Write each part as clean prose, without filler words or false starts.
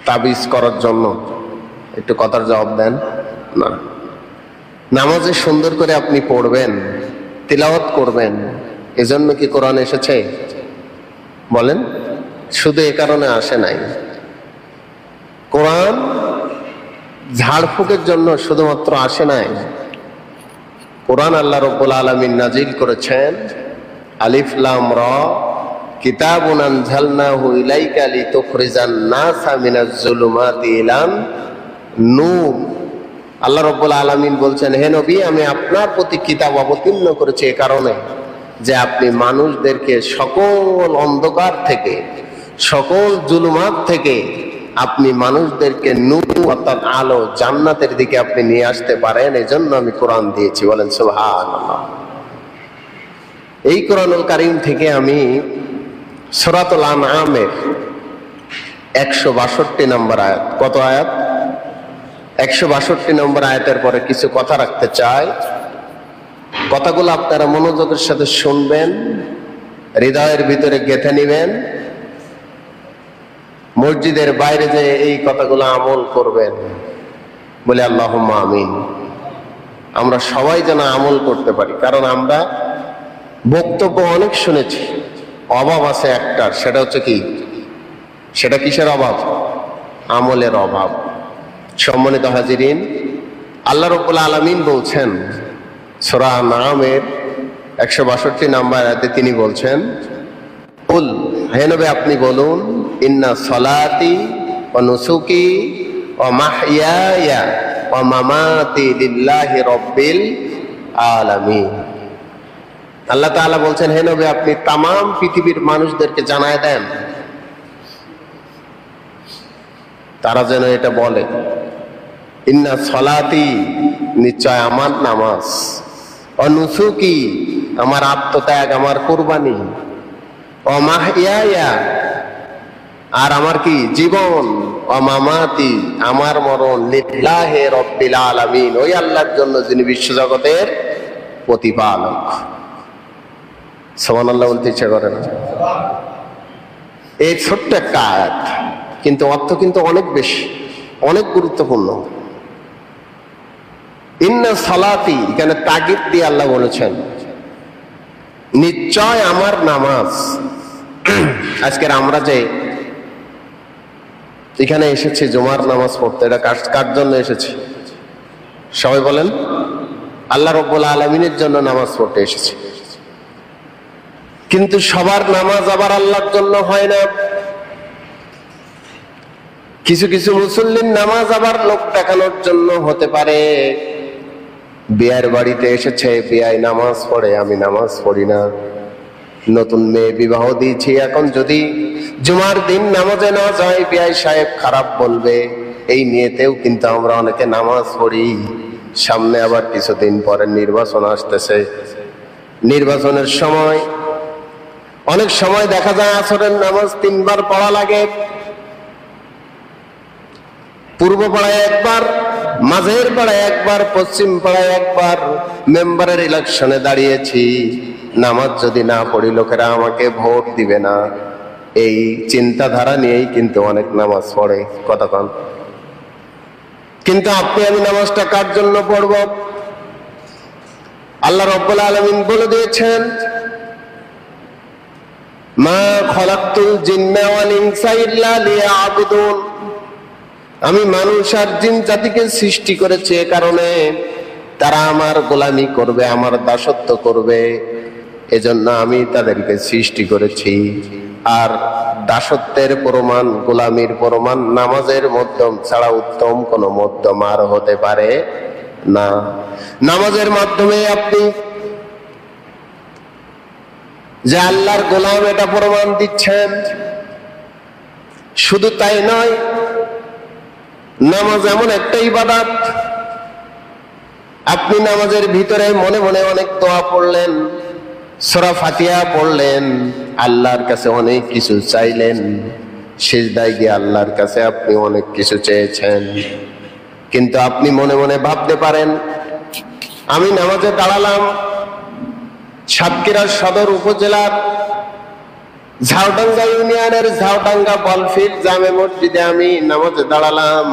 তাবিজ করার জন্য? একটু কথার জবাব দেন না। নামাজে সুন্দর করে আপনি পড়বেন, তিলাওয়াত করবেন, এজন্য কি কোরআন এসেছে? বলেন, শুধু এ কারণে আসে নাই। কোরআন ঝাড়ফুঁকের জন্য শুধুমাত্র আসে নাই। কোরআন আল্লাহ রাব্বুল আলামিন নাজিল করেছেন আলিফ লাম র কিতাবুন আনজালনাহু ইলাইকা লিতুখরিজান নাসা মিনাজ যুলুমাতি ইলান নূর। আল্লাহ রাব্বুল আলামিন বলছেন, হে নবী, আমি আপনার প্রতি কিতাব অবতীর্ণ করেছি এ কারণে যে আপনি মানুষদেরকে সকল অন্ধকার থেকে, সকল জুলুমাত থেকে আপনি মানুষদেরকে নূর অর্থাৎ আলো, জান্নাতের দিকে আপনি নিয়ে আসতে পারেন। এজন্য আমি কোরআন দিয়েছি। বলেন সুবহানাল্লাহ। এই কোরআনুল কারীম থেকে আমি সূরাতুল আনআমের 162 নম্বর আয়াত, কত আয়াত? 162 নম্বর আয়াতের পরে কিছু কথা রাখতে চাই। কথাগুলো আপনারা মনোযোগের সাথে শুনবেন, হৃদয়ের ভিতরে গেঁথে নেবেন, মসজিদের বাইরে যে এই কথাগুলো আমল করবেন। বলে আল্লাহুম্মা আমিন। আমরা সবাই যেন আমল করতে পারি, কারণ আমরা বক্তব্য অনেক শুনেছি, অভাব আছে একটার, সেটা হচ্ছে কি? সেটা কিসের অভাব? আমলের অভাব। সম্মানিত হাজিরিন, আল্লাহ রাব্বুল আলামিন বলছেন সূরা আনআমের 162 নম্বর আয়াতে তিনি বলছেন, কুল, হে নবী আপনি বলুন, ইন্না সলাতি ওয়া নুসুকি ওয়া মাহইয়ায়া ওয়া মামাতি লিল্লাহি রাব্বিল আলামিন। আল্লাহ তাআলা বলছেন, হে নবী আপনি তামাম পৃথিবীর মানুষদেরকে জানায় দেন, তারা যেন এটা বলে, ইন্না সলাতি, নিশ্চয় আমার নামাজ, ওয়া নুসুকি, আমার আত্মত্যাগ, আমার কুরবানি, ওয়া মাহইয়ায়া, আর আমার কি? জীবন, ওয়া মামাতি, আমার মরণ, লিল্লাহি রাব্বিল আলামিন, ওই আল্লাহর জন্য যিনি বিশ্বজগতের প্রতিপালক। সুবহানাল্লাহ বলতে ইচ্ছা করে না? এই ছোট্ট একটা আয়াত, কিন্তু অর্থ কিন্তু অনেক বেশি, অনেক গুরুত্বপূর্ণ। ইন্না সালাতি, এখানে তাগিদ দিয়ে আল্লাহ বলেছেন, নিশ্চয় আমার নামাজ। আজকের আমরা যে এখানে এসেছি জুমার নামাজ পড়তে, এটা কার জন্য এসেছি? সবাই বলেন। আল্লাহ রাব্বুল আলামিনের জন্য নামাজ পড়তে এসেছি। কিন্তু সবার নামাজ আবার আল্লাহর জন্য হয় না। কিছু কিছু মুসল্লির নামাজ আবার লোক দেখানোর জন্য হতে পারে। বিয়ের বাড়িতে এসেছে, বিয়ায় নামাজ পড়ে, আমি নামাজ পড়ি না। নতুন মেয়ে বিবাহ দিয়েছি, এখন যদি জুমার দিন নামাজে না যায় বিয়াই সাহেব খারাপ বলবে, এই নিয়েতেও কিন্তু আমরা অনেকে নামাজ পড়ি। সামনে আবার কিছুদিন পরে নির্বাচন আসতেছে। নির্বাচনের সময় অনেক সময় দেখা যায় আসরের নামাজ 3 বার পড়া লাগে। পূর্ব পাড়ায় একবার, মাঝের পাড়ায় একবার, পশ্চিম পাড়ায় একবার। মেম্বারের ইলেকশনে দাঁড়িয়েছি, নামাজ যদি না পড়ি লোকেরা আমাকে ভোট দিবে না, এই চিন্তাধারা নিয়েই কিন্তু অনেক নামাজ পড়ে। কতক্ষণ? কিন্তু আপনি আমি নামাজটা কার জন্য পড়ব? আল্লাহ রাব্বুল আলামিন বলে দিয়েছেন, মা খালাকতুল জিন্না ওয়াল ইনসা ইল্লা লিয়াবুদুন। আমি মানুষ আর জিন জাতিকে সৃষ্টি করেছি এ কারণে তারা আমার গোলামি করবে, আমার দাসত্ব করবে। এজন্য আমি তাদেরকে সৃষ্টি করেছি। আর দাসত্বের প্রমাণ, গোলামির প্রমাণ নামাজের মাধ্যম ছাড়া উত্তম কোন মাধ্যম আর হতে পারে না। নামাজের মাধ্যমে আপনি যে আল্লাহর গোলাম এটা প্রমাণ দিচ্ছেন। শুধু তাই নয়, নামাজ এমন একটা ইবাদত, আপনি নামাজের ভিতরে মনে মনে অনেক দোয়া পড়লেন, সূরা ফাতিহা পড়লেন, আল্লাহর কাছে অনেক কিছু চাইলেন, সিজদায় গিয়ে আল্লাহর কাছে আপনি অনেক কিছু চেয়েছেন। কিন্তু আপনি মনে মনে ভাবতে পারেন, আমি নামাজে দাঁড়ালাম সাতক্ষীরা সদর উপজেলার ঝাউডাঙ্গা ইউনিয়নের ঝাউডাঙ্গা বলফিল্ড জামে মসজিদে আমি নামাজে দাঁড়ালাম।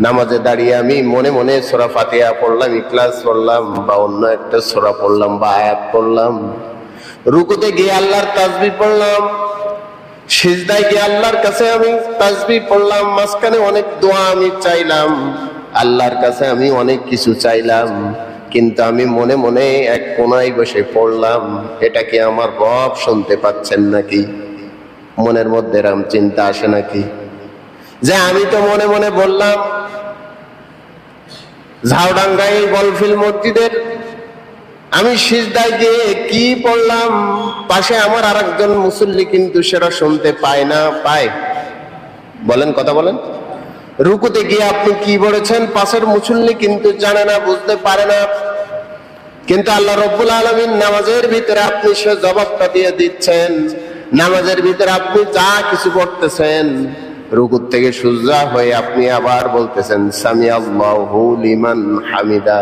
নামাজে দাঁড়িয়ে আমি মনে মনে সূরা ফাতিহা পড়লাম, ইখলাস পড়লাম, বা অন্য একটা সূরা পড়লাম বা আয়াত পড়লাম। রুকুতে গিয়ে আল্লাহর তাসবিহ পড়লাম, সিজদায় গিয়ে আল্লাহর কাছে আমি তাসবিহ পড়লাম। মাঝখানে অনেক দোয়া আমি চাইলাম, আল্লাহর কাছে আমি অনেক কিছু চাইলাম, কিন্তু আমি মনে মনে এক কোনায় বসে পড়লাম, এটা কি আমার রব শুনতে পাচ্ছেন নাকি? মনের মধ্যে এরকম চিন্তা আসে নাকি যে আমি তো মনে মনে বললাম ঝাউডাঙ্গায় বলফিল মসজিদের, আমি সিজদায় গিয়ে কি পড়লাম, পাশে আমার আরেকজন মুসল্লি কিন্তু সেটা শুনতে পায় না। পায়? বলেন, কথা বলেন। রুকুতে গিয়ে আপনি কি বলেছেন পাশের মুসল্লি কিন্তু জানে না, বুঝতে পারে না, কিন্তু আল্লাহ রাব্বুল আলামিন নামাজের ভিতরে আপনি সে জবাবটা দিয়ে দিচ্ছেন। নামাজের ভিতরে আপনি যা কিছু করতেছেন, রুকুর থেকে সুজা হয়ে আপনি আবার বলতেছেন সামি আল্লাহু লিমান হামিদা।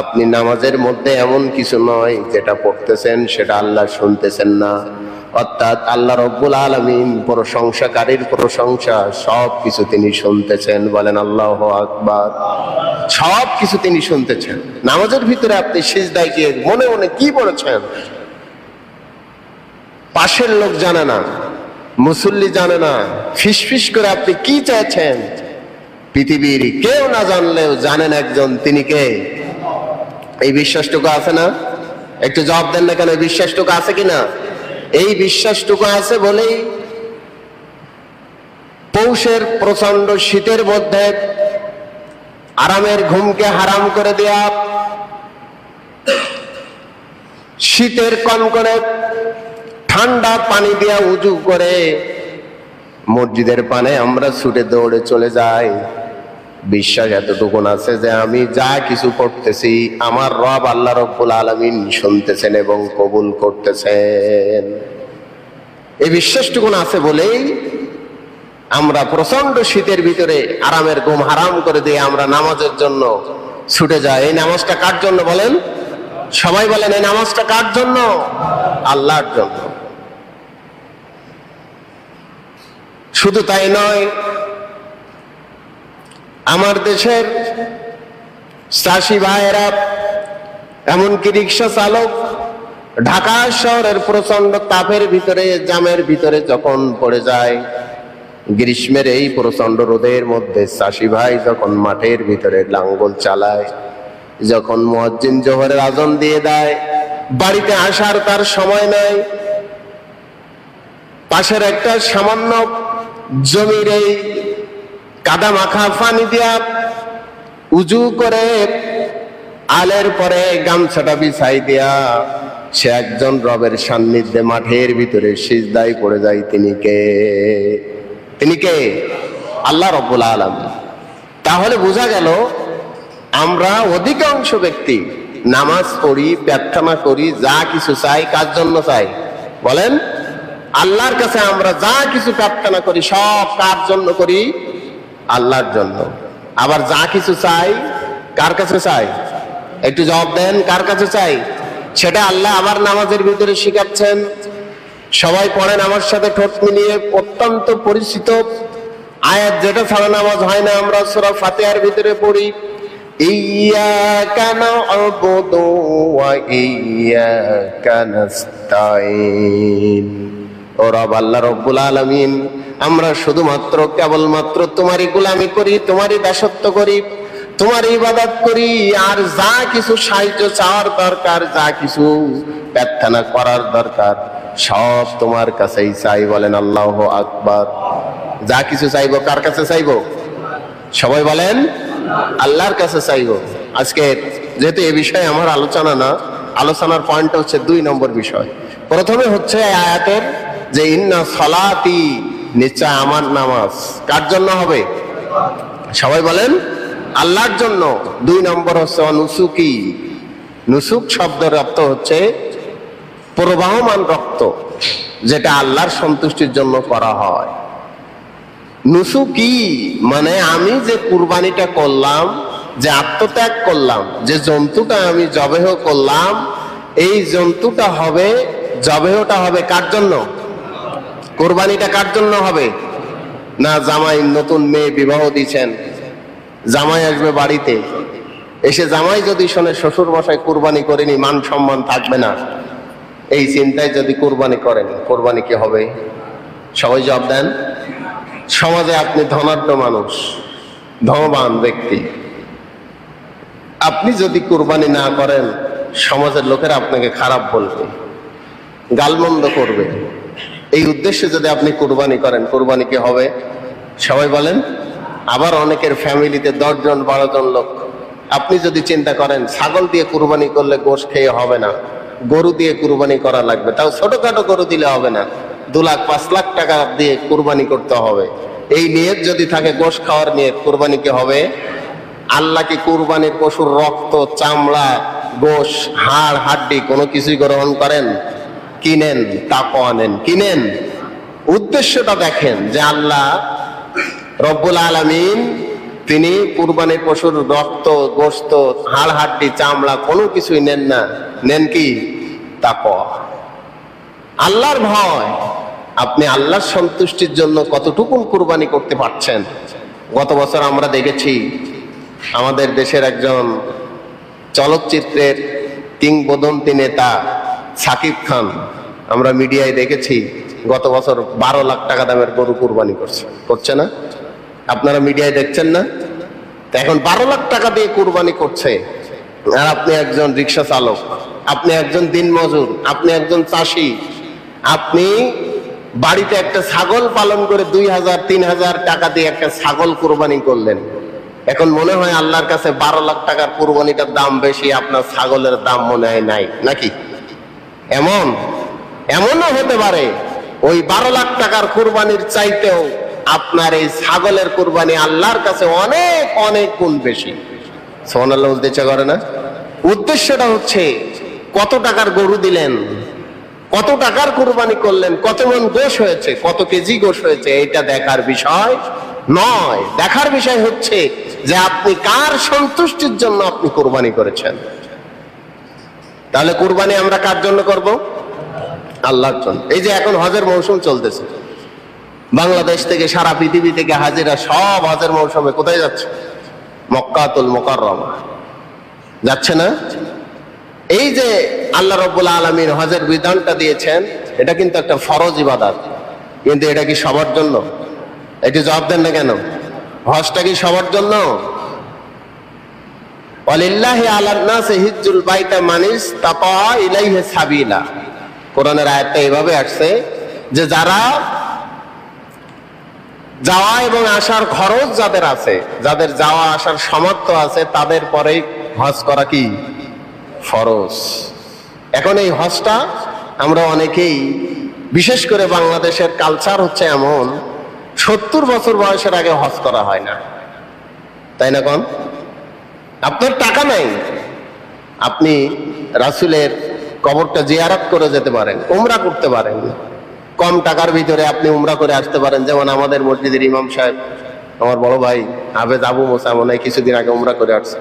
আপনি নামাজের মধ্যে এমন কিছু নয় যেটা পড়তেছেন সেটা আল্লাহ শুনতেছেন না, অর্থাৎ আল্লাহ রাব্বুল আলামিন প্রশংসাকারীর প্রশংসা সব কিছু তিনি শুনতেছেন। বলেন আল্লাহু আকবার। সব কিছু তিনি শুনতেছেন। নামাজের ভিতরে আপনি সিজদায় গিয়ে মনে মনে কি পড়েছেন পাশের লোক জানে না, মুসল্লি জানে না, ফিসফিস করে আপনি কি চাইছেন পৃথিবীর কেউ না জানলেও জানেন একজন, তিনি কে? এই বিশ্বাসটুকু আছে না? একটু জবাব দেন না কেন, এই বিশ্বাসটুকু আছে কিনা? এই বিশ্বাসটুকু আছে বলেই পৌষের প্রচন্ড শীতের মধ্যে আরামের ঘুমকে হারাম করে দেয়া, শীতের কনকনে ঠান্ডা পানি দিয়া উজু করে মসজিদের পানে আমরা ছুটে দৌড়ে চলে যাই। বিশ্বাস এতটুকুন আছে যে আমি যা কিছু করতেছি আমার রব আল্লাহ রাব্বুল আলামিন শুনতেছেন এবং কবুল করতেছেন। এই বিশ্বাসটুকুন আছে বলেই আমরা প্রচন্ড শীতের ভিতরে আরামের ঘুম হারাম করে দিয়ে আমরা নামাজের জন্য ছুটে যাই। এই নামাজটা কার জন্য বলেন? সবাই বলেন, এই নামাজটা কার জন্য? আল্লাহর জন্য। শুধু তাই নয়, আমার দেশের চাষি ভাইয়েরা, এমনকি রিক্সা চালক, ঢাকা শহরের প্রচন্ড তাপের ভিতরে জামের ভিতরে যখন পড়ে যায়, গ্রীষ্মের এই প্রচন্ড রোদের মধ্যে চাষি ভাই যখন মাঠের ভিতরে লাঙ্গল চালায়, যখন মুয়াজ্জিন জোহরের আযান দিয়ে দেয়, বাড়িতে আসার তার সময় নাই, পাশের একটা সামান্য জমির এই কাদা মাখা পানি দিয়া উজু করে আলের পরে গামছাটা বিছাই দিয়া সে একজন রবের সান্নিধ্যে মাঠের ভিতরে সিজদায় পড়ে যায়। তিনি কে? তিনি কে? আল্লাহ রাব্বুল আলামিন। তাহলে বোঝা গেল আমরা অধিকাংশ ব্যক্তি নামাজ পড়ি, প্রার্থনা করি, যা কিছু চাই কার জন্য চাই বলেন? আল্লাহর কাছে আমরা যা কিছু প্রার্থনা করি সব কার জন্য করি? আল্লাহর জন্য। আবার যা কিছু চাই কার কাছে চাই? একটু জবাব দেন, কার কাছে চাই? সেটা আল্লাহ আবার নামাজের ভিতরে শিখাচ্ছেন। সবাই পড়েন আমার সাথে ঠোঁট মিলিয়ে অত্যন্ত পরিচিত আয়াত, যেটা ছাড়া নামাজ হয় না। আমরা সূরা ফাতিহার ভিতরে পড়ি, ইয়্যাকা না'বুদু ওয়া ইয়্যাকা নাস্তাঈন। ও রব আল্লাহ রাব্বুল আলামিন, আমরা শুধুমাত্র কেবলমাত্র তোমারই গোলামি করি, তোমারই দাসত্ব করি, তোমার ইবাদত করি, আর যা কিছু সাহায্য চাওয়ার দরকার, যা কিছু প্রার্থনা করার দরকার সব তোমার কাছেই চাই। বলেন আল্লাহু আকবার। যা কিছু চাইবো কার কাছে চাইবো? সবাই বলেন আল্লাহর কাছে চাইবো। আজকে যেহেতু এই বিষয়ে আমার আলোচনা না, আলোচনার পয়েন্ট হচ্ছে 2 নম্বর বিষয়। প্রথমে হচ্ছে আয়াতের যে ইন্না সালাতি, নিশ্চয় আমার নামাজ কার জন্য হবে? সবাই বলেন আল্লাহর জন্য। 2 নম্বর হচ্ছে নুসুকি। নুসুক শব্দের অর্থ হচ্ছে প্রবাহমান রক্ত, যেটা আল্লাহর সন্তুষ্টির জন্য করা হয়। নুসুকি মানে আমি যে কুরবানিটা করলাম, যে আত্মত্যাগ করলাম, যে জন্তুটা আমি জবেহ করলাম, এই জন্তুটা হবে, জবেহটা হবে কার জন্য? কোরবানিটা কার জন্য হবে? না জামাই নতুন মেয়ে বিবাহ দিচ্ছেন, জামাই আসবে বাড়িতে, এসে জামাই যদি শোনে শ্বশুর মশাই কুরবানি করেনি, মান সম্মান থাকবে না, এই চিন্তায় যদি কুরবানি করেন, কোরবানি কি হবে? সবাই জবাব দেন। সমাজে আপনি ধনাঢ্য মানুষ, ধনবান ব্যক্তি, আপনি যদি কুরবানি না করেন, সমাজের লোকেরা আপনাকে খারাপ বলবে, গালমন্দ করবে। এই উদ্দেশ্যে যদি আপনি কুরবানি করেন, কুরবানি কি হবে? সবাই বলেন। আবার অনেকের ফ্যামিলিতে 10 জন 12 জন লোক, আপনি যদি চিন্তা করেন ছাগল দিয়ে কুরবানি করলে গোশত খেয়ে হবে না, গরু দিয়ে কুরবানি করা লাগবে, তাও ছোটখাটো গরু দিলে হবে না, 2 লাখ 5 লাখ টাকা দিয়ে কুরবানি করতে হবে, এই নিয়ত যদি থাকে, গোশত খাওয়ার নিয়ত, কুরবানি কি হবে? আল্লাহ কি কুরবানির পশুর রক্ত, চামড়া, গোশ, হাড়, হাড্ডি কোনো কিছুই গ্রহণ করেন? কিনেন, তাকওয়া নেন, কিনেন। উদ্দেশ্যটা দেখেন যে আল্লাহ রব্বুল আলামিন তিনি কুরবানির পশুর রক্ত, গোশত, হাড়, হাড্ডি, চামড়া কোনো কিছুই নেন না, নেন কি? তাকওয়া, আল্লাহর ভয়। আপনি আল্লাহর সন্তুষ্টির জন্য কতটুকু কুরবানি করতে পারছেন? গত বছর আমরা দেখেছি আমাদের দেশের একজন চলচ্চিত্রের কিংবদন্তি নেতা সাকিব খান, আমরা মিডিয়ায় দেখেছি গত বছর 12 লাখ টাকা দামের গরু কুরবানি করছে না? আপনারা মিডিয়ায় দেখছেন না? তো এখন 12 লাখ টাকা দিয়ে কুরবানি করছে, আর আপনি একজন রিক্সা চালক, আপনি একজন দিনমজুর, আপনি একজন চাষি, আপনি বাড়িতে একটা ছাগল পালন করে 2000-3000 টাকা দিয়ে একটা ছাগল কুরবানি করলেন। এখন মনে হয় আল্লাহর কাছে 12 লাখ টাকার কুরবানিটার দাম বেশি, আপনার ছাগলের দাম মনে হয় নাই, নাকি? এমনও হতে পারে ওই 12 লাখ টাকার কুরবানির চাইতেও আপনার এই ছাগলের কুরবানি আল্লাহর কাছে অনেক অনেক গুণ বেশি। সুবহানাল্লাহ বলতে ইচ্ছা করে না? উদ্দেশ্যটা হচ্ছে কত টাকার গরু দিলেন, কত টাকার কুরবানি করলেন, কত মন গোশ হয়েছে, কত কেজি গোশ হয়েছে, এটা দেখার বিষয় নয়। দেখার বিষয় হচ্ছে যে আপনি কার সন্তুষ্টির জন্য আপনি কুরবানি করেছেন। তাহলে কুরবানি আমরা কার জন্য করব? আল্লাহর জন্য। এই যে এখন হজের মৌসুম চলতেছে, বাংলাদেশ থেকে সারা পৃথিবী থেকে হাজিরা সব হজের মৌসুমে কোথায় যাচ্ছে? মক্কাতুল মুকাররমা যাচ্ছে না? এই যে আল্লাহ রাব্বুল আলামিন হজের বিধানটা দিয়েছেন, এটা কিন্তু একটা ফরজ ইবাদত, কিন্তু এটা কি সবার জন্য? একটু জবাব দেন না কেন? হজটা কি সবার জন্য? ওয়ালিল্লাহি আলান নাসি হিজ্জুল বাইতা মান ইসতাতা ইলাইহি সাবিলা। কোরআনের আয়াতটা এভাবে আসছে যে যারা যাওয়া এবং আসার খরচ যাদের আছে, যাদের যাওয়া আসার সামর্থ্য আছে, তাদের পরেই হজ করা কি ফরজ। এখন এই হজটা আমরা অনেকেই, বিশেষ করে বাংলাদেশের কালচার হচ্ছে এমন, 70 বছর বয়সের আগে হজ করা হয় না, তাই না? কোন আপনার টাকা নাই, আপনি রাসূলের কবরটা জিয়ারত করে যেতে পারেন, উমরা করতে পারেন, কম টাকার ভিতরে আপনি উমরা করে আসতে পারেন। যেমন আমাদের মসজিদের ইমাম সাহেব, আমার বড় ভাই হাফেজ আবু মুসা, মনে হয় কিছুদিন আগে উমরা করে আসছে,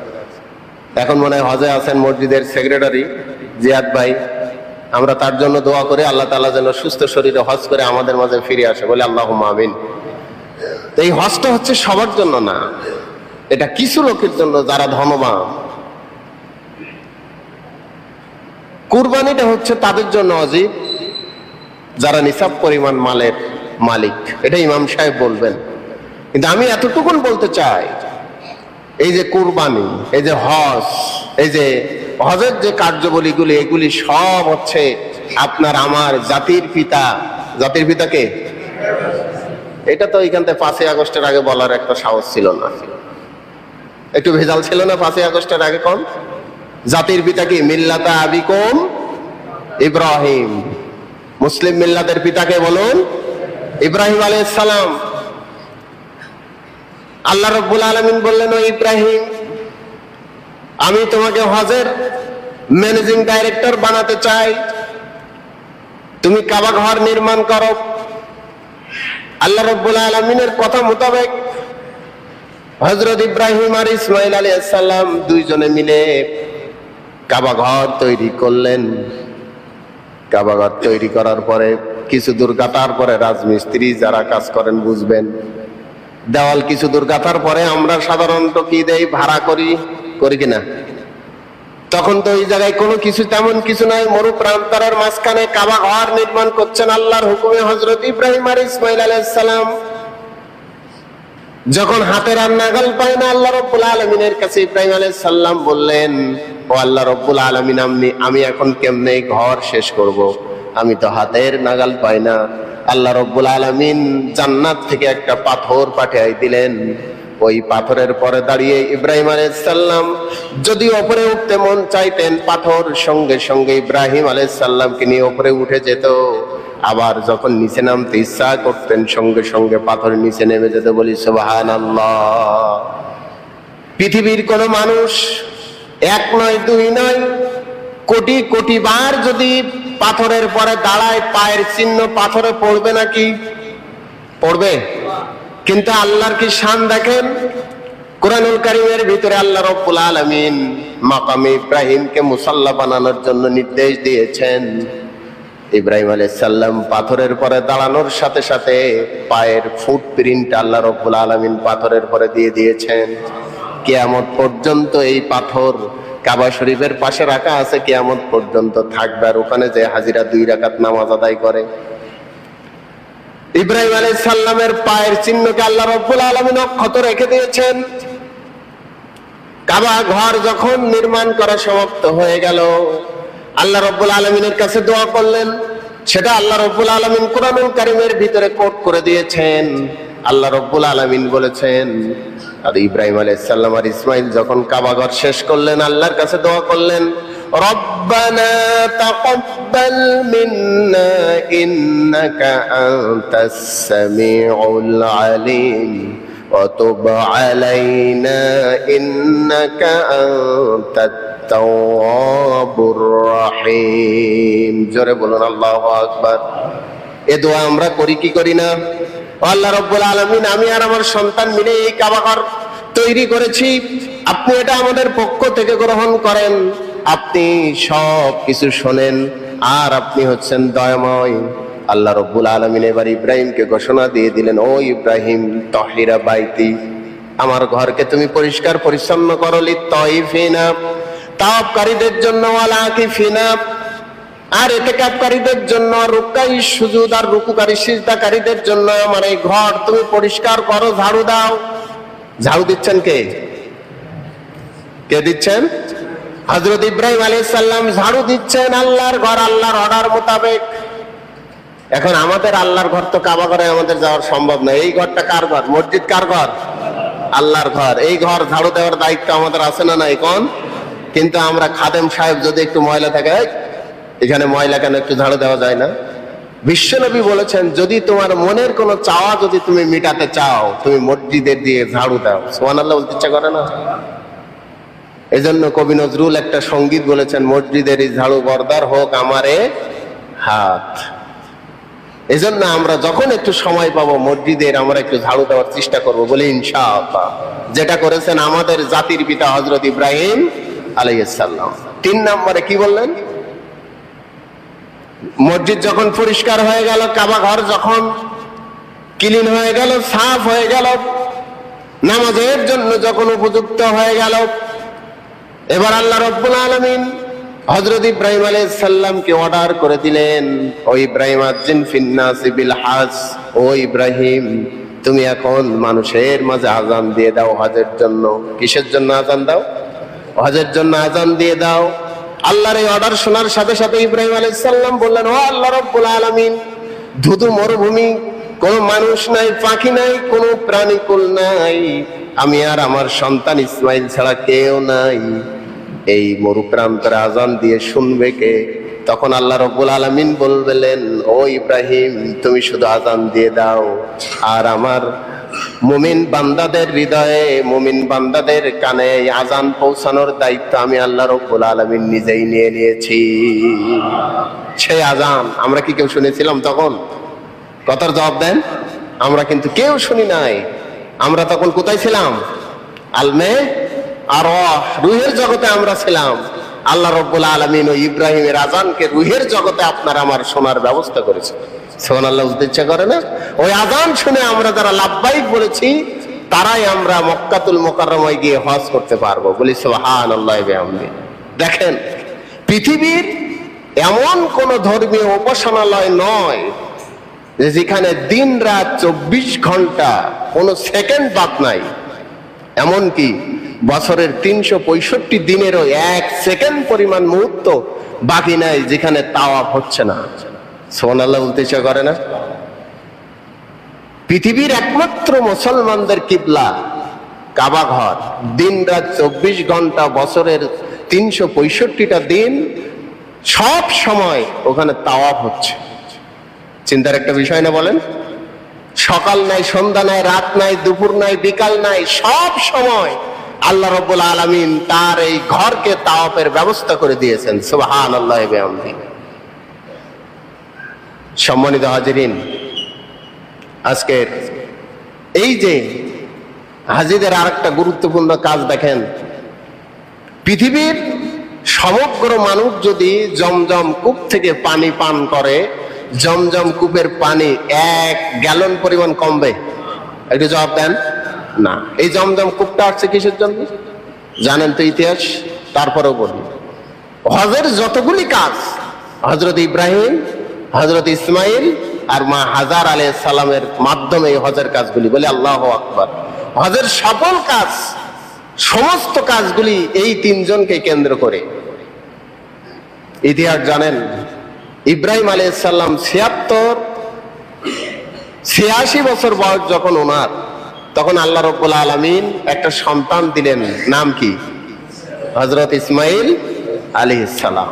এখন মনে হয় হজে আছেন মসজিদের সেক্রেটারি জিয়াদ ভাই। আমরা তার জন্য দোয়া করি আল্লাহ তাআলা যেন সুস্থ শরীরে হজ করে আমাদের মাঝে ফিরে আসে, বলে আল্লাহুম্মা আমিন। তো এই হজটা হচ্ছে সবার জন্য না, এটা কিছু লোকের জন্য যারা ধনবান। কুরবানিটা হচ্ছে তাদের জন্য ওয়াজিব যারা নিসাব পরিমাণ মালের মালিক, এটা ইমাম সাহেব বলবেন। কিন্তু আমি এতটুকুন বলতে চাই, এই যে কুরবানি, এই যে হজ, এই যে হজের যে কার্যাবলীগুলি, এগুলি সব হচ্ছে আপনার আমার জাতির পিতা। জাতির পিতাকে এটা তো এইখান থেকে 5ই আগস্টের আগে বলার একটা সাহস ছিল না, একটু ভেজাল ছিল না 5ই আগস্টের আগে? কম জাতির পিতা কি? মিল্লাতা আবিকুম ইব্রাহিম। মুসলিম মিল্লাতের পিতাকে বলুন ইব্রাহিম আলাইহিস সালাম। আল্লাহ রাব্বুল আলামিন বললেন, ও ইব্রাহিম, আমি তোমাকে হজের ম্যানেজিং ডাইরেক্টর বানাতে চাই, তুমি কাবা ঘর নির্মাণ করো। আল্লাহ রাব্বুল আলামিনের কথা মোতাবেক হযরত ইব্রাহিম আর ইসমাইল আলাইহিস সালাম দুইজনে মিলে কাবা ঘর তৈরি করলেন। কাবা ঘর তৈরি করার পরে কিছু দূর গাঁথার পরে, রাজমিস্ত্রি যারা কাজ করেন বুঝবেন, দেওয়াল কিছু দূর গাঁথার পরে আমরা সাধারণত কি দেই, ভাড়া করি কিনা? তখন তো ওই জায়গায় কোনো কিছু তেমন কিছু নাই, মরু প্রান্তরের মাঝখানে কাবা ঘর নির্মাণ করছেন আল্লাহর হুকুমে হযরত ইব্রাহিম আর ইসমাইল আলাইহিস সালাম। যখন হাতের আর নাগাল পায় না, আল্লাহ রাব্বুল আলামিনের কাছে ইব্রাহিম আলাইহিস সালাম বললেন, ও আল্লাহ রাব্বুল আলামিন, আমি এখন কেমনে ঘর শেষ করব? আমি তো হাতের নাগাল পাই না। আল্লাহ রাব্বুল আলামিন জান্নাত থেকে একটা পাথর পাঠিয়ে দিলেন। ওই পাথরের পরে দাঁড়িয়ে ইব্রাহিম আলাইহিস সালাম যদি উপরে উঠতে মন চাইতেন, পাথর সঙ্গে সঙ্গে ইব্রাহিম আলাইহিস সালামকে নিয়ে উপরে উঠে যেত। আবার যখন নিচে নামতে ইচ্ছা করতেন, সঙ্গে সঙ্গে পাথর নিচে নেমে যেত। বলি সুবহানাল্লাহ। পৃথিবীর কোন মানুষ এক নয়, দুই নয়, কোটি কোটি বার যদি পাথরের পরে দাঁড়ায়, পায়ের চিহ্ন পাথরে পড়বে নাকি? পড়বে। কিন্তু আল্লাহর কি শান দেখেন। কুরআনুল কারীমের ভিতরে আল্লাহ রাব্বুল আলামিন মাকামে ইব্রাহিমকে মুসাল্লা বানানোর জন্য নির্দেশ দিয়েছেন। ইব্রাহিম আলাইহিস সালাম পাথরের পরে দাঁড়ানোর সাথে সাথে পায়ের ফুটপ্রিন্ট আল্লাহ রাব্বুল আলামিন পাথরের পরে দিয়ে দিয়েছেন। কিয়ামত পর্যন্ত এই পাথর কাবা শরীফের পাশে রাখা আছে, কিয়ামত পর্যন্ত থাকবে। আর ওখানে যে হাজিরা 2 রাকাত নামাজ আদায় করে। ইব্রাহিম আলাইহিস সালামের পায়ের চিহ্নকে আল্লাহ রাব্বুল আলামিন অক্ষত রেখে দিয়েছেন। কাবা ঘর যখন নির্মাণ করা সমাপ্ত হয়ে গেল, আল্লাহ রাব্বুল আলামিনের কাছে দোয়া করলেন। সেটা আল্লাহ রাব্বুল আলামিন কুরআনুল কারীমের ভিতরে কোট করে দিয়েছেন। আল্লাহ রাব্বুল আলামিন বলেছেন, আর ইব্রাহিম আলাইহিস সালাম আর ইসমাইল যখন কাবা ঘর শেষ করলেন, আল্লাহর কাছে দোয়া করলেন, রব্বানা তাকাব্বাল মিন্না ইন্নাকা আনতাস সামিউল আলিম ওয়া তুব আলাইনা ইন্নাকা আনতাত তাওয়াবুর রহিম। জোরে বলুন আল্লাহু আকবার। এই দোয়া আমরা করি কি করি না? আল্লাহ রাব্বুল আলামিন, আমি আর আমার সন্তান মিলে এই কাবা ঘর তৈরি করেছি, আপনি এটা আমাদের পক্ষ থেকে গ্রহণ করেন। আপনি সব কিছু শোনেন, আর আপনি হচ্ছেন দয়াময়। আল্লাহ রাব্বুল আলামিন এবার ইব্রাহিমকে ঘোষণা দিয়ে দিলেন, ও ইব্রাহিম, তাহিরা বাইতি, আমার ঘরকে তুমি পরিষ্কার পরিচ্ছন্ন করো। লিত্তাইফিনা, তাওয়াফকারীদের জন্য, ওয়াল আকিফিনা, আর ইতিকাফকারীদের জন্য, রুকআই সুজুদ আর রুকুকারী সিজদাকারীদের জন্য আমার এই ঘর তুমি পরিষ্কার করো, ঝাড়ু দাও। ঝাড়ু দিচ্ছেন কে? কে দিচ্ছেন? হযরত ইব্রাহিম আলাইহিস সালাম ঝাড়ু দিচ্ছেন আল্লাহর ঘর, আল্লাহর অর্ডার মোতাবেক। এখন আমাদের আল্লাহর ঘর তো কাবা ঘরে আমাদের যাওয়ার সম্ভব না। এই ঘরটা কার ঘর? মসজিদ কার ঘর? আল্লাহর ঘর। এই ঘর ঝাড়ু দেওয়ার দায়িত্ব আমাদের আছে না নাই কোন? কিন্তু আমরা খাদেম সাহেব যদি একটু ময়লা থাকে, এখানে ময়লা কেন, একটু ঝাড়ু দেওয়া যায় না? বিশ্বনবী বলেছেন, যদি তোমার মনের কোনো চাওয়া যদি তুমি মিটাতে চাও, তুমি মসজিদের দিয়ে ঝাড়ু দাও। সুবহানাল্লাহ বলতে ইচ্ছা করে না? এজন্য কবি নজরুল একটা সঙ্গীত বলেছেন, মসজিদের ঝাড়ু বরদার হোক আমারে হাত। এজন্য আমরা যখন একটু সময় পাবো মসজিদের আমরা একটু ঝাড়ু দেওয়ার চেষ্টা করবো, বলি ইনশাআল্লাহ, যেটা করেছেন আমাদের জাতির পিতা হযরত ইব্রাহিম আলাইহিস সালাম। 3 নম্বরে কি বললেন? মসজিদ যখন পরিষ্কার হয়ে গেল, কাবা ঘর যখন ক্লিন হয়ে গেল, সাফ হয়ে গেল, নামাজের জন্য যখন উপযুক্ত হয়ে গেল, এবার আল্লাহ রাব্বুল আলামিন হযরত ইব্রাহিম আলাইহিস সালামকে অর্ডার করে দিলেন, ও ইব্রাহিম আযিন ফিন নাসি বিল হজ, ও ইব্রাহিম তুমি এখন মানুষের মাঝে আযান দিয়ে দাও হজের জন্য। কিসের জন্য আযান দাও? হজের জন্য আযান দিয়ে দাও। আল্লাহর এই অর্ডার শোনার সাথে সাথে ইব্রাহিম আলাইহিস সালাম বললেন, ও আল্লাহ রাব্বুল আলামিন, ধুধু মরুভূমি, কোনো মানুষ নাই, পাখি নাই, কোনো প্রাণীকুল নাই, আমি আর আমার সন্তান ইসমাইল ছাড়া কেউ নাই, এই মরুপ্রান্তরে আযান দিয়ে শুনবে কে? তখন আল্লাহ রাব্বুল আলামিন বললেন, ও ইব্রাহিম তুমি শুধু আযান দিয়ে দাও, আর আমার মুমিন বান্দাদের হৃদয়ে, মুমিন বান্দাদের কানে আযান পৌঁছানোর দায়িত্ব আমি আল্লাহ রাব্বুল আলামিন নিজেই নিয়ে নিয়েছি। সেই আযান আমরা কি কেউ শুনেছিলাম তখন? কথার জবাব দেন। আমরা কিন্তু কেউ শুনি নাই। আমরা তখন কোথায় ছিলাম? আলমে আর রুহের জগতে আমরা ছিলাম। আল্লাহ রাব্বুল আলামিন ও ইব্রাহিমের আযানকে রুহের জগতে আপনার আমার শোনার ব্যবস্থা করেছে। সুবহানাল্লাহ বলতে ইচ্ছা করে না? ওই আযান শুনে আমরা যারা লাব্বাইক বলেছি তারাই আমরা মক্কাতুল মুকাররমায় গিয়ে হজ করতে পারবো। বলি সুবহানাল্লাহি ওয়া বিহামদিহি। দেখেন, পৃথিবীর এমন কোন ধর্মীয় উপাসনালয় নয় যে যেখানে দিন রাত 24 ঘন্টা কোনো সেকেন্ড বাদ নাই। এমনকি বছরের 365 দিনেরও 1 সেকেন্ড পরিমাণ মুহূর্ত বাকি নাই যেখানে তাওয়াফ হচ্ছে না। সুবহানাল্লাহ বলতে ইচ্ছা করে না? পৃথিবীর একমাত্র মুসলমানদের কিবলা কাবা ঘর, দিন রাত 24 ঘন্টা বছরের 365টা দিন সব সময় ওখানে তাওয়াফ হচ্ছে। চিন্তার একটা বিষয় না বলেন? সকাল নাই, সন্ধ্যা নাই, রাত নাই, দুপুর নাই, বিকাল নাই, সব সময় আল্লাহ রাব্বুল আলামিন তার এই ঘরকে তাওয়াফের ব্যবস্থা করে দিয়েছেন। সুবহানাল্লাহি ওয়া বিহামদিহি। সম্মানিত হাজিরিন, আজকের এই যে হাজিদের আরেকটা গুরুত্বপূর্ণ কাজ দেখেন, পৃথিবীর সমগ্র মানুষ যদি জমজম কূপ থেকে পানি পান করে, জমজম কূপের পানি 1 গ্যালন পরিমাণ কমবে? একটু জবাব দেন না। এই জমজম কূপটা আসছে কিসের জন্য জানেন তো ইতিহাস? তারপরেও বলি, হজের যতগুলি কাজ হযরত ইব্রাহিম, হযরত ইসমাইল আর মা হাজার আলাইহিস সালামের মাধ্যমে এই হজের কাজগুলি, বলে আল্লাহু আকবার। হজের সকল কাজ, সমস্ত কাজগুলি এই 3 জনকে কেন্দ্র করে। ইতিহাস জানেন, ইব্রাহিম আলাইহিস সালাম 86 বছর বয়স যখন ওনার, তখন আল্লাহ রাব্বুল আলামিন একটা সন্তান দিলেন। নাম কি? হযরত ইসমাইল আলাইহিস সালাম।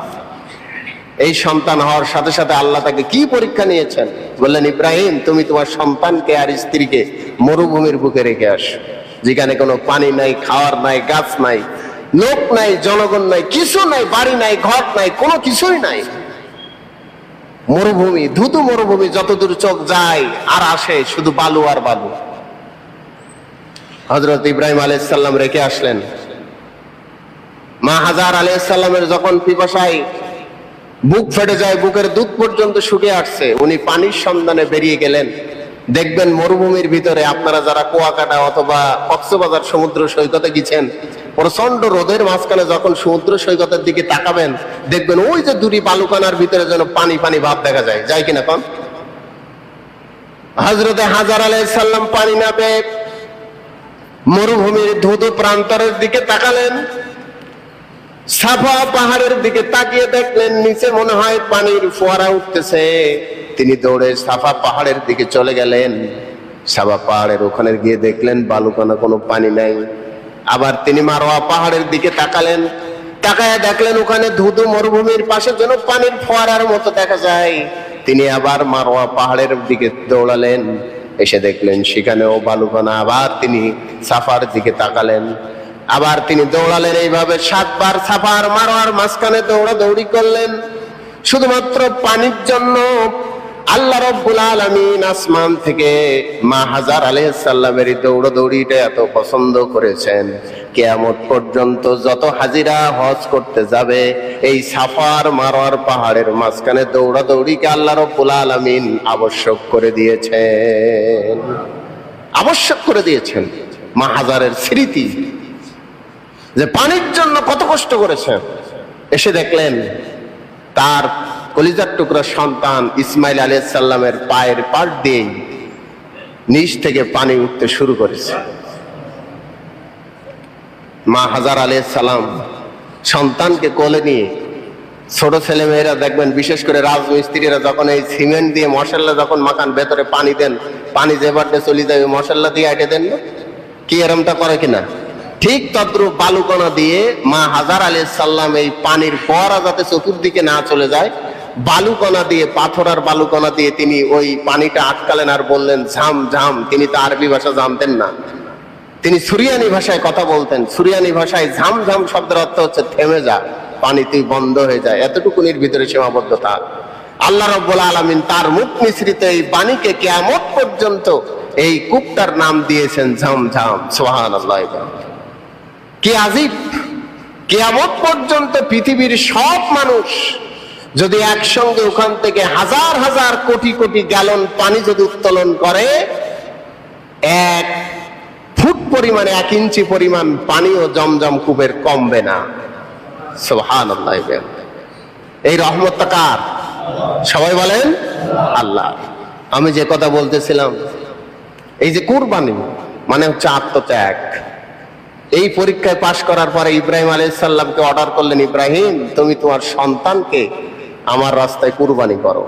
এই সন্তান হওয়ার সাথে সাথে আল্লাহ তাকে কি পরীক্ষা নিয়েছেন? বললেন, ইব্রাহিম, তুমি তোমার সন্তানকে আর স্ত্রীকে মরুভূমির বুকে রেখে আসো, যেখানে কোনো পানি নাই, খাওয়ার নাই, গাছ নাই, লোক নাই, জনগণ নাই, কিছু নাই, বাড়ি নাই, ঘর নাই, কোনো কিছুই নাই। মরুভূমি, ধুধু মরুভূমি, যতদূর চোখ যায় আর আসে শুধু বালু আর বালু। হযরত ইব্রাহিম আলাইহিস সালাম রেখে আসলেন। মা হাজার আলাইহিস সালামের যখন পিপাসায় বুক ফেটে যায়, বুকের দুধ পর্যন্ত শুকিয়ে আসছে, উনি পানির সন্ধানে বেরিয়ে গেলেন। দেখবেন মরুভূমির ভিতরে, আপনারা যারা কুয়াকাটা অথবা কক্সবাজার সমুদ্র সৈকতে গেছেন, প্রচন্ড রোদের মাঝখানে যখন সমুদ্র সৈকতের দিকে তাকাবেন, দেখবেন ওই যে দুটি বালুকানার ভিতরে যেন পানি পানি ভাব দেখা যায়, যায় কিনা কন? হযরতে হাজার আলাইহিস সালাম পানি না পেয়ে মরুভূমির ধুধু প্রান্তরের দিকে তাকালেন। সাফা পাহাড়ের দিকে তাকিয়ে দেখলেন নিচে মনে হয় পানির ফোয়ারা উঠতেছে। তিনি দৌড়ে সাফা পাহাড়ের দিকে চলে গেলেন। সাফা পাহাড়ের ওখানে গিয়ে দেখলেন বালুকানা, কোনো পানি নাই। আবার তিনি মারওয়া পাহাড়ের দিকে তাকালেন, তাকায় দেখলেন ওখানে ধুধু মরুভূমির পাশে যেন পানির ফোয়ারার মতো দেখা যায়। তিনি আবার মারওয়া পাহাড়ের দিকে দৌড়ালেন, এসে দেখলেন সেখানেও বালুকানা। আবার তিনি সাফার দিকে তাকালেন, আবার তিনি দৌড়ালেন। এইভাবে 7 বার সাফা আর মারওয়ার মাঝখানে দৌড়াদৌড়ি করলেন শুধুমাত্র পানির জন্য। আল্লাহ রাব্বুল আলামিন আসমান থেকে মা হাজার আলাইহিস সালামের দৌড়াদৌড়িটা এত পছন্দ করেছেন, কিয়ামত পর্যন্ত যত হাজিরা হজ করতে যাবে এই সাফা আর মারওয়ার পাহাড়ের মাঝখানে দৌড়াদৌড়িকে আল্লাহ রাব্বুল আলামিন আবশ্যক করে দিয়েছেন, আবশ্যক করে দিয়েছেন। মা হাজারের স্মৃতি যে পানির জন্য কত কষ্ট করেছেন, এসে দেখলেন তার কলিজার টুকরা সন্তান ইসমাইল আলাইহিস সালামের পায়ের পাশ দিয়ে নিচ থেকে পানি উঠতে শুরু করেছে। মা হাজার আলাইহিস সালাম সন্তানকে কোলে নিয়ে, ছোট ছেলে মেয়েরা দেখবেন বিশেষ করে রাজমিস্ত্রিরা যখন এই সিমেন্ট দিয়ে মশলা যখন মাখান, ভেতরে পানি দেন, পানি যে বাড়তে চলে যায় মশলা দিয়ে আটে দেন না, কি এরমটা করে কিনা? ঠিক তদ্রুপ বালুকণা দিয়ে মা হাজার আলাইহিস সালাম এই পানির ফোয়ারা যাতে চতুর্দিকে না চলে যায়, বালুকণা দিয়ে, পাথর আর বালুকণা দিয়ে তিনি ওই পানিটা আটকালেন আর বললেন ঝাম ঝাম। তিনি তো আরবি ভাষা জানতেন না, তিনি সুরিয়ানি ভাষায় কথা বলতেন। সুরিয়ানি ভাষায় ঝাম ঝাম শব্দের অর্থ হচ্ছে থেমে যা, পানি তুই বন্ধ হয়ে যায়, এতটুকুনির ভিতরে সীমাবদ্ধতা। আল্লাহ রাব্বুল আলামিন তার মুখ মিশ্রিত এই পানিকে কিয়ামত পর্যন্ত এই কূপটার নাম দিয়েছেন ঝমঝম। সুবহানাল্লাহ। কি আজীব! কিয়ামত পর্যন্ত পৃথিবীর সব মানুষ যদি একসঙ্গে ওখান থেকে হাজার হাজার কোটি কোটি গ্যালন পানি যদি উত্তোলন করে, 1 ফুট পরিমাণে 1 ইঞ্চি পরিমাণ পানিও জমজম কূপের কমবে না। সুবহানাল্লাহ। এই রহমতটা কার? সবাই বলেন আল্লাহ। আমি যে কথা বলতেছিলাম, এই যে কুরবানি মানে হচ্ছে আত্মত্যাগ। এই পরীক্ষায় পাশ করার পরে ইব্রাহিম আলাইহিস সালামকে অর্ডার করলেন, ইব্রাহিম তুমি তোমার সন্তানকে আমার রাস্তায় কুরবানি করো।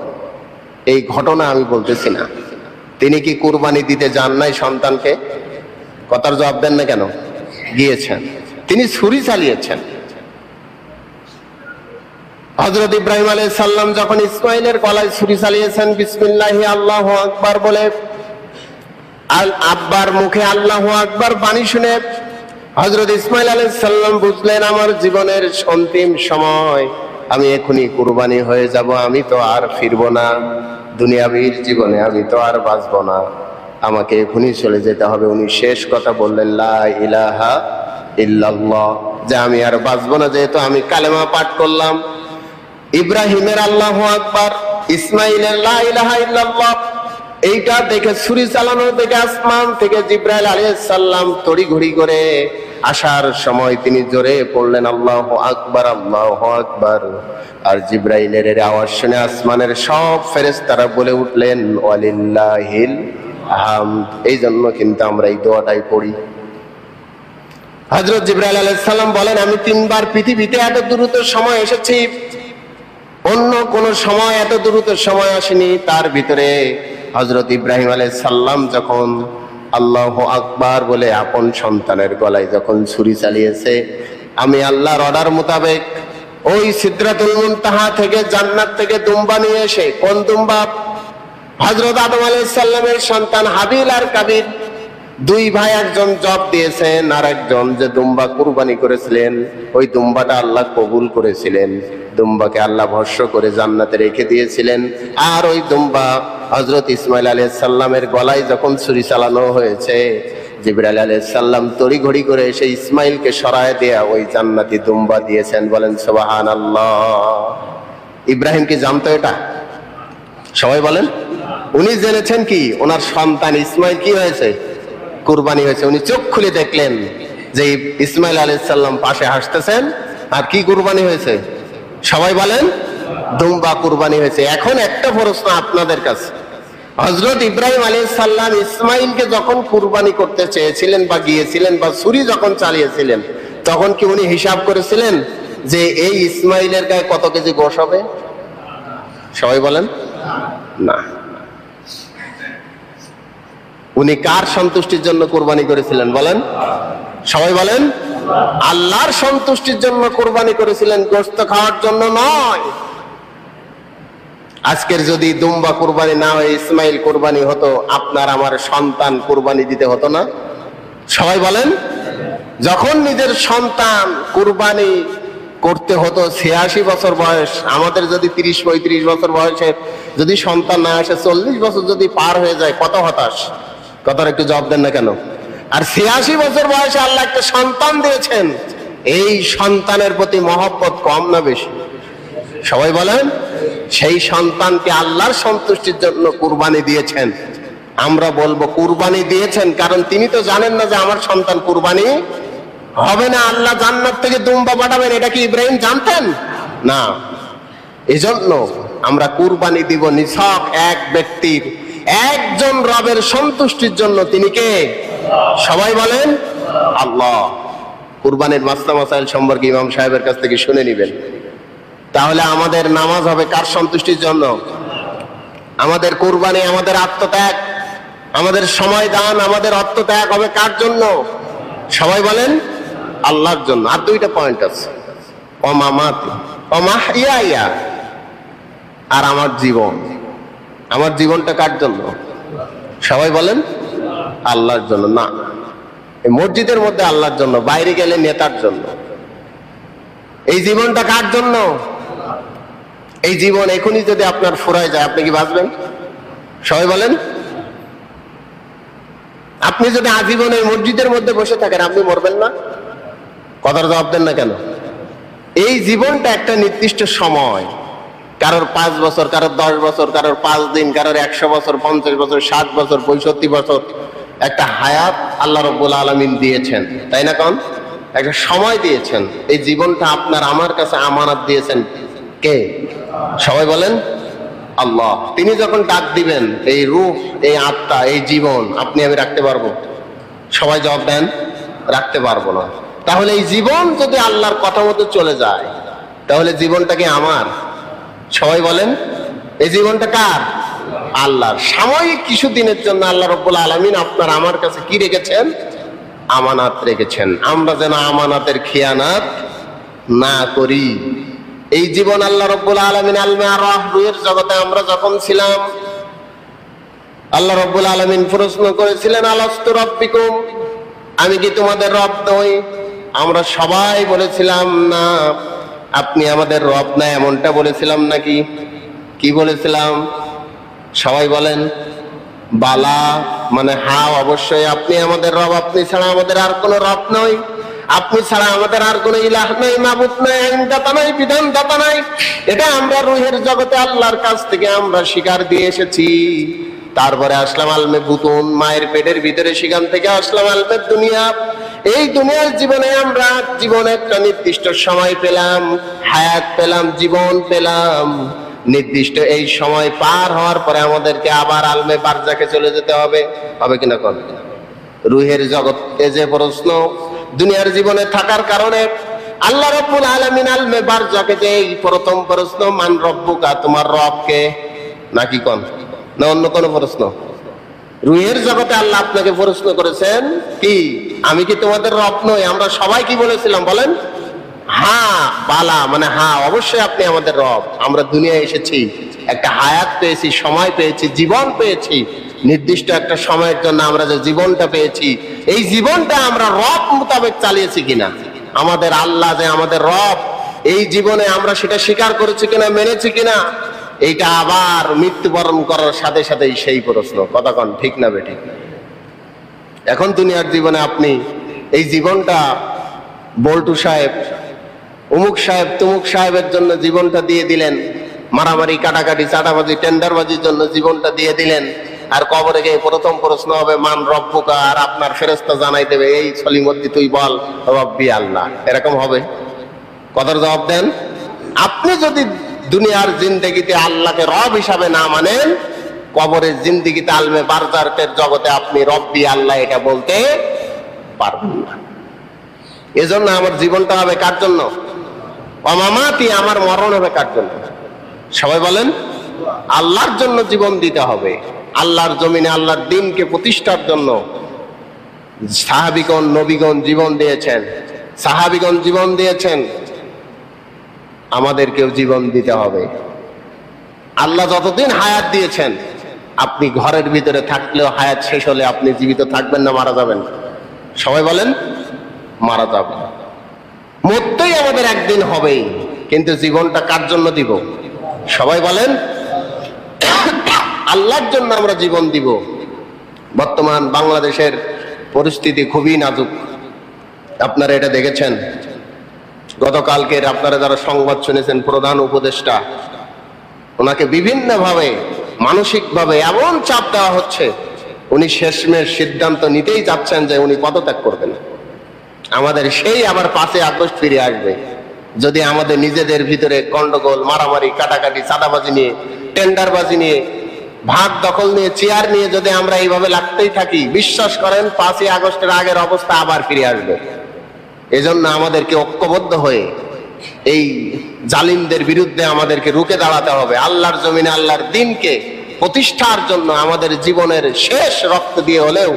এই ঘটনা আমি বলতেছি না। তিনি কি কুরবানি দিতে যান নাই সন্তানকে? কথার জবাব দেন না কেন? গিয়েছেন। তিনি ছুরি চালিয়েছেন। হযরত ইব্রাহিম আলাইহিস সালাম যখন ইসমাইলের গলায় ছুরি চালিয়েছেন, বিসমিল্লাহি আল্লাহু আকবার বলে, আব্বার মুখে আল্লাহু আকবার বাণী শুনে হযরত ইসমাইল আলাইহিস সালাম বুঝলেন আমার জীবনের অন্তিম সময়, আমি এখনই কুরবানি হয়ে যাব, আমি তো আর ফিরবো না, দুনিয়াবীর জীবনে আমি তো আর বাঁচবো না, আমাকে এখনই চলে যেতে হবে। উনি শেষ কথা বললেন, লা ইলাহা ইল্লাল্লাহ, যে আমি আর বাঁচবো না, যেহেতু আমি কালেমা পাঠ করলাম। ইব্রাহিমের আল্লাহু আকবার, ইসমাইলের লা ইলাহা ইল্লাল্লাহ, এইটা দেখে ছুরি চালানো দেখে আসমান থেকে জিবরাইল আলাইহিস সালাম তড়িঘড়ি করে আসার সময় তিনি জোরে পড়লেন আল্লাহু আকবার, আল্লাহু আকবার। আর জিবরাইলের আওয়াজ শুনে আসমানের সব ফেরেশতারা বলে উঠলেন ওয়ালিল্লাহিল হামদ। এই জন্য কিন্তু আমরা এই দোয়াটাই পড়ি। হযরত জিবরাইল আলাইহিস সালাম বলেন, আমি 3 বার পৃথিবীতে এত দ্রুত সময় এসেছি, অন্য কোন সময় এত দ্রুত সময় আসেনি। তার ভিতরে হযরত ইব্রাহিম আলাইহিস সালাম যখন আল্লাহু আকবার বলে আপন সন্তানের গলায় যখন ছুরি চালিয়েছে, আমি আল্লাহর অর্ডার মোতাবেক ওই সিদরাতুল মুনতাহা থেকে জান্নাত থেকে দুম্বা নিয়ে এসে, কোন দুম্বা? হযরত আদম আলাইহিস সালামের সন্তান হাবিল আর কাবিল 2 ভাই, একজন জব দিয়েছেন আর একজন যে দুম্বা কুরবানি করেছিলেন, ওই দুম্বাটা আল্লাহ কবুল করেছিলেন। দুম্বাকে আল্লাহ ভস্য করে জান্নাতে রেখে দিয়েছিলেন। আর ওই দুম্বা হযরত ইসমাইল আলাইহিস সালামের গলায় যখন ছুরি চালানো হয়েছে, জিবরাইল আলাইহিস সালাম তড়িঘড়ি করে এসে ইসমাইলকে সরায় দেয়া ওই জান্নাতি দুম্বা দিয়েছেন। বলেন সুবহানাল্লাহ। ইব্রাহিম কি জানতো এটা? সবাই বলেন। উনি জেনেছেন কি ওনার সন্তান ইসমাইল কি হয়েছে? কুরবানি হয়েছে। উনি চোখ খুলে দেখলেন যে ইসমাইল আলাইহিস সালাম পাশে হাসতেছেন, আর কি কুরবানি হয়েছে? সবাই বলেন দুম্বা কুরবানি হয়েছে। এখন একটা প্রশ্ন আপনাদের কাছে, হযরত ইব্রাহিম আলাইহিস সালাম ইসমাইলকে যখন কুরবানি করতে চেয়েছিলেন বা গিয়েছিলেন বা ছুরি যখন চালিয়েছিলেন, তখন কি উনি হিসাব করেছিলেন যে এই ইসমাইলের গায়ে কত কেজি গোশ হবে? সবাই বলেন না। উনি কার সন্তুষ্টির জন্য কুরবানি করেছিলেন বলেন? সবাই বলেন আল্লাহর সন্তুষ্টির জন্য কুরবানি করেছিলেন, গোশত খাওয়ার জন্য নয়। আজকের যদি দুম্বা কুরবানি না হয়ে ইসমাইল কুরবানি হতো, আপনার আমার সন্তান কুরবানি দিতে হতো না? সবাই বলেন। যখন নিজের সন্তান কুরবানি করতে হতো 86 বছর বয়স, আমাদের যদি 30-35 বছর বয়সের যদি সন্তান না আসে, 40 বছর যদি পার হয়ে যায়, কত হতাশ। কথার একটু জবাব দেন না কেন? আর 86 বছর বয়সে আল্লাহ একটা সন্তান দিয়েছেন, এই সন্তানের প্রতি মহব্বত কম না বেশি? সবাই বলেন। সেই সন্তানকে আল্লাহর সন্তুষ্টির জন্য কুরবানি দিয়েছেন। আমরা বলবো কুরবানি দিয়েছেন কারণ তিনি তো জানেন না যে আমার সন্তান কুরবানি হবে না, আল্লাহ জান্নাত থেকে দুম্বা পাঠাবেন। এটা কি ইব্রাহিম জানতেন? না। এজন্য আমরা কুরবানি দিব নিছক এক ব্যক্তির, একজন রবের সন্তুষ্টির জন্য। তিনি কে? সবাই বলেন আল্লাহ। কুরবানির মাসলা মাসাইল সম্পর্কে ইমাম সাহেবের কাছ থেকে শুনে নেবেন। তাহলে আমাদের নামাজ হবে কার সন্তুষ্টির জন্য? আমাদের কুরবানি, আমাদের আত্মত্যাগ, আমাদের সময় দান, আমাদের আত্মত্যাগ হবে কার জন্য? সবাই বলেন আল্লাহর জন্য। আর 2টা পয়েন্ট আছে, অমামাতি অমাহিয়া, আর আমার জীবন। আমার জীবনটা কার জন্য? সবাই বলেন আল্লাহর জন্য। না, এই মসজিদের মধ্যে আল্লাহর জন্য, বাইরে গেলে নেতার জন্য। এই জীবনটা কার জন্য? এই জীবন এখনই যদি আপনার ফুরায় যায়, আপনি কি বাঁচবেন? সবাই বলেন। আপনি যদি আজীবন এই মসজিদের মধ্যে বসে থাকেন, আপনি মরবেন না? কথার জবাব দেন না কেন? এই জীবনটা একটা নির্দিষ্ট সময়, কারোর 5 বছর, কারোর 10 বছর, কারোর 5 দিন, কারোর 100 বছর, 50 বছর, 60 বছর, 65 বছর একটা হায়াত আল্লাহ রাব্বুল আলামিন দিয়েছেন, তাই না? কোন একটা সময় দিয়েছেন। এই জীবনটা আপনার আমার কাছে আমানত দিয়েছেন কে? সবাই বলেন আল্লাহ। তিনি যখন ডাক দিবেন, এই রূহ, এই আত্মা, এই জীবন আপনি আমি রাখতে পারবো? সবাই জবাব দেন, রাখতে পারবো না। তাহলে এই জীবন যদি আল্লাহর কথা মতো চলে যায়, তাহলে জীবনটা কি আমার? সবাই বলেন, এই জীবনটা কার? আল্লাহর। সাময়িক কিছু দিনের জন্য আল্লাহ রাব্বুল আলামিন আপনার আমার কাছে কি রেখেছেন? আমানত রেখেছেন। আমরা যেন আমানতের খেয়ানত না করি। এই জীবন আল্লাহ রাব্বুল আলামিন আলমে আরওয়াহ, রূহের জগতে আমরা যখন ছিলাম, আল্লাহ রাব্বুল আলামিন প্রশ্ন করেছিলেন, আলাস্তু রাব্বিকুম, আমি কি তোমাদের রব নই? আমরা সবাই বলেছিলাম না। আপনি আমাদের রব না, এমনটা বলেছিলাম নাকি? কি বলেছিলাম? সবাই বলেন বালা, মানে হ্যাঁ, অবশ্যই আপনি আমাদের রব। আপনি ছাড়া আমাদের আর কোনো রব নয়, আপনি ছাড়া আমাদের আর কোনো ইলাহ নাই, মাবুদ নাই, আইনদাতা নাই, বিধানদাতা নাই। এটা আমরা রূহের জগতে আল্লাহর কাছ থেকে আমরা স্বীকার দিয়ে এসেছি। তারপরে আসলাম আলমে বুতুন, মায়ের পেটের ভিতরে, সেখান থেকে আসলাম আলমে দুনিয়া। এই দুনিয়ার জীবনে আমরা জীবন একটা নির্দিষ্ট সময় পেলাম, হায়াত পেলাম, জীবন পেলাম। নির্দিষ্ট এই সময় পার হওয়ার পরে আমাদেরকে আবার আলমে বারজাকে চলে যেতে হবে, হবে কিনা? কোন রূহের জগতে যে প্রশ্ন, দুনিয়ার জীবনে থাকার কারণে আল্লাহ রাব্বুল আলামিন আলমে বারজাকে যে এই প্রথম প্রশ্ন, মান রব্বুকা, তোমার রব কে? নাকি কোন না অন্য কোন প্রশ্ন? রূহের জগতে আল্লাহ আপনাকে প্রশ্ন করেছেন কি, আমি কি তোমাদের রব নই? আমরা সবাই কি বলেছিলাম বলেন? হ্যাঁ বালা, মানে হ্যাঁ অবশ্যই আপনি আমাদের রব। আমরা দুনিয়ায় এসেছি, একটা হায়াত পেয়েছি, সময় পেয়েছি, জীবন পেয়েছি। নির্দিষ্ট একটা সময়ের জন্য আমরা যে জীবনটা পেয়েছি, এই জীবনটা আমরা রব মোতাবেক চালিয়েছি কিনা? আমাদের আল্লাহ যে আমাদের রব, এই জীবনে আমরা সেটা স্বীকার করেছি কিনা, মেনেছি কিনা? এইটা আবার মৃত্যুবরণ করার সাথে সাথেই সেই প্রশ্ন। কথা কন ঠিক না বেঠিক? এখন দুনিয়ার জীবনে আপনি এই জীবনটা বল্টু সাহেব, অমুক সাহেব, তমুক সাহেবের জন্য জীবনটা দিয়ে দিলেন, মারামারি, কাটাকাটি, চাঁদাবাজি, টেন্ডারবাজির জন্য জীবনটা দিয়ে দিলেন। আর কবরে গিয়ে প্রথম প্রশ্ন হবে মান রব্বুকা, আর আপনার ফেরেশতা জানাই দেবে, এই সলিমদ্দি তুই বল রব্বি আল্লাহ। এরকম হবে? কথার জবাব দেন। আপনি যদি দুনিয়ার জিন্দেগিতে আল্লাহকে রব হিসাবে না মানেন, কবরের জিন্দেগিতে আলমে বারজাকের জগতে আপনি রব্বি আল্লাহ এটা বলতে পারবেন না। এজন্য আমার জীবনটা হবে কার জন্য? অমামাতি, আমার মরণ হবে কার জন্য? সবাই বলেন আল্লাহর জন্য জীবন দিতে হবে। আল্লাহর জমিনে আল্লাহর দ্বীনকে প্রতিষ্ঠার জন্য সাহাবীগণ, নবীগণ জীবন দিয়েছেন, সাহাবীগণ জীবন দিয়েছেন, আমাদেরকেও জীবন দিতে হবে। আল্লাহ যতদিন হায়াত দিয়েছেন, আপনি ঘরের ভিতরে থাকলেও হায়াত শেষ হলে আপনি জীবিত থাকবেন না মারা যাবেন? সবাই বলেন মারা যাবেন। মরতেই আমাদের একদিন হবেই, কিন্তু জীবনটা কার জন্য দিব? সবাই বলেন আল্লাহর জন্য আমরা জীবন দিব। বর্তমান বাংলাদেশের পরিস্থিতি খুবই নাজুক, আপনারা এটা দেখেছেন। গতকালকের আপনারা যারা সংবাদ শুনেছেন, প্রধান উপদেষ্টা, ওনাকে বিভিন্নভাবে মানসিকভাবে এমন চাপ দেওয়া হচ্ছে, উনি শেষমেশ সিদ্ধান্ত নিতেই যাচ্ছেন যে উনি পদত্যাগ করবেন। আমাদের সেই আবার 5 আগস্ট ফিরে আসবে যদি আমাদের নিজেদের ভিতরে গন্ডগোল, মারামারি, কাটাকাটি, চাঁদাবাজি নিয়ে, টেন্ডারবাজি নিয়ে, ভাগ দখল নিয়ে, চেয়ার নিয়ে যদি আমরা এইভাবে লাগতেই থাকি, বিশ্বাস করেন 5 আগস্টের আগের অবস্থা আবার ফিরে আসবে। এজন্য আমাদেরকে ঐক্যবদ্ধ হয়ে এই জালিমদের বিরুদ্ধে আমাদেরকে রুখে দাঁড়াতে হবে। আল্লাহর জমিনে আল্লাহর দ্বীনকে প্রতিষ্ঠার জন্য আমাদের জীবনের শেষ রক্ত দিয়ে হলেও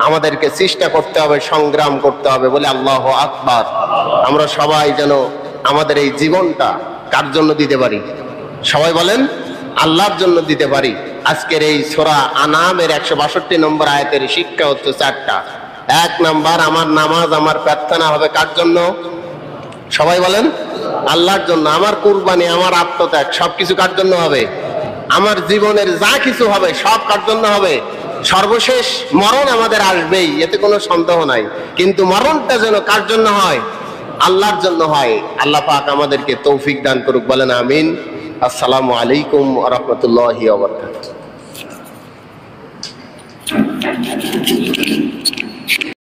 আমাদেরকে চেষ্টা করতে হবে, সংগ্রাম করতে হবে। বলে আল্লাহু আকবার। আমরা সবাই যেন আমাদের এই জীবনটা কার জন্য দিতে পারি? সবাই বলেন আল্লাহর জন্য দিতে পারি। আজকের এই সূরা আনামের 162 নম্বর আয়াতের শিক্ষা হচ্ছে 4টা। 1 নাম্বার, আমার নামাজ, আমার প্রার্থনা হবে কার জন্য? সবাই বলেন আল্লাহর জন্য। আমার কুরবানি, আমার আত্মত্যাগ সবকিছু কার জন্য হবে? আমার জীবনের যা কিছু হবে সব কার জন্য হবে? সর্বশেষ মরণ আমাদের আসবেই, এতে কোনো সন্দেহ নাই, কিন্তু মরণটা যেন কার জন্য হয়? আল্লাহর জন্য হয়। আল্লাহ পাক আমাদেরকে তৌফিক দান করুক, বলেন আমিন। আসসালামু আলাইকুম ওয়া রাহমাতুল্লাহি ওয়া বারাকাতুহু।